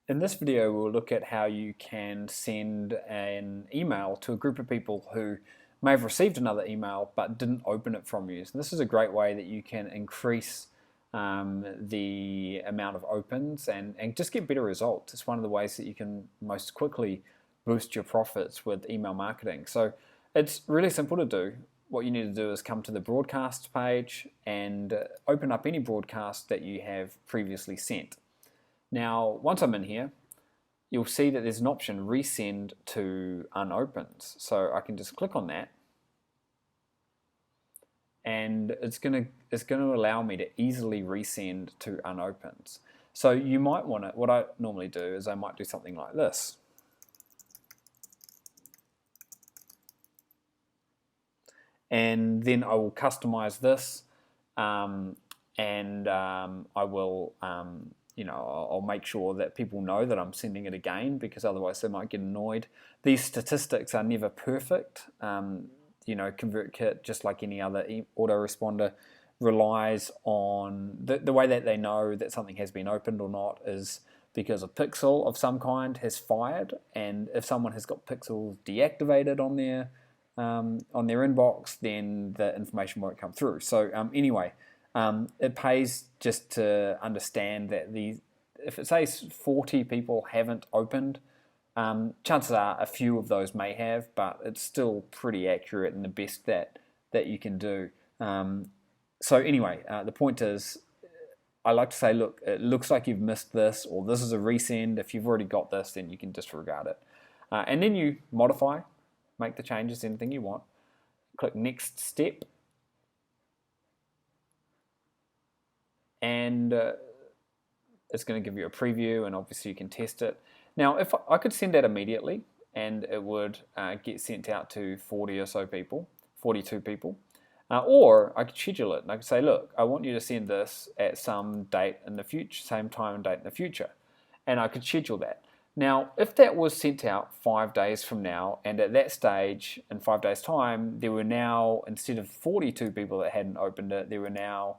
In this video, we'll look at how you can send an email to a group of people who may have received another email but didn't open it from you. So this is a great way that you can increase the amount of opens and just get better results. It's one of the ways that you can most quickly boost your profits with email marketing. So it's really simple to do. What you need to do is come to the broadcast page and open up any broadcast that you have previously sent. Now, once I'm in here, you'll see that there's an option, resend to Unopens. So I can just click on that, and it's going to allow me to easily resend to Unopens. So you might want to, what I normally do is I might do something like this. And then I will customize this, I will I'll make sure that people know that I'm sending it again, because otherwise they might get annoyed. These statistics are never perfect. ConvertKit, just like any other autoresponder, relies on the way that they know that something has been opened or not is because a pixel of some kind has fired, and if someone has got pixels deactivated on their inbox, then the information won't come through. So anyway, it pays just to understand that if it says 40 people haven't opened, chances are a few of those may have, but it's still pretty accurate and the best that you can do. So anyway, the point is, I like to say, look, it looks like you've missed this, or this is a resend. If you've already got this, then you can disregard it. And then you modify, make the changes, anything you want. Click next step. And it's going to give you a preview, and obviously you can test it. Now, if I could send that immediately, and it would get sent out to 40 or so people, 42 people, or I could schedule it, and I could say, look, I want you to send this at some date in the future, same time and date in the future, and I could schedule that. Now, if that was sent out 5 days from now, and at that stage, in 5 days' time, there were now, instead of 42 people that hadn't opened it, there were now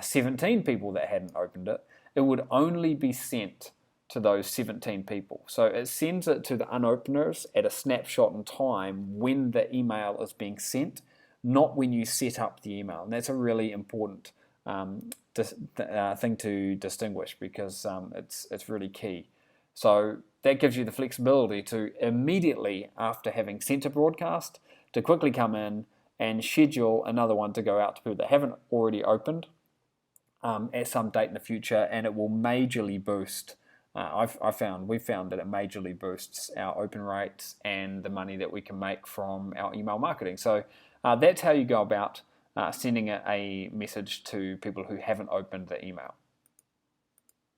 17 people that hadn't opened it, it would only be sent to those 17 people. So it sends it to the unopeners at a snapshot in time when the email is being sent, not when you set up the email. And that's a really important thing to distinguish, because it's really key. So that gives you the flexibility to immediately, after having sent a broadcast, to quickly come in and schedule another one to go out to people that haven't already opened at some date in the future, and it will majorly boost. We've found that it majorly boosts our open rates and the money that we can make from our email marketing. So that's how you go about sending a message to people who haven't opened the email.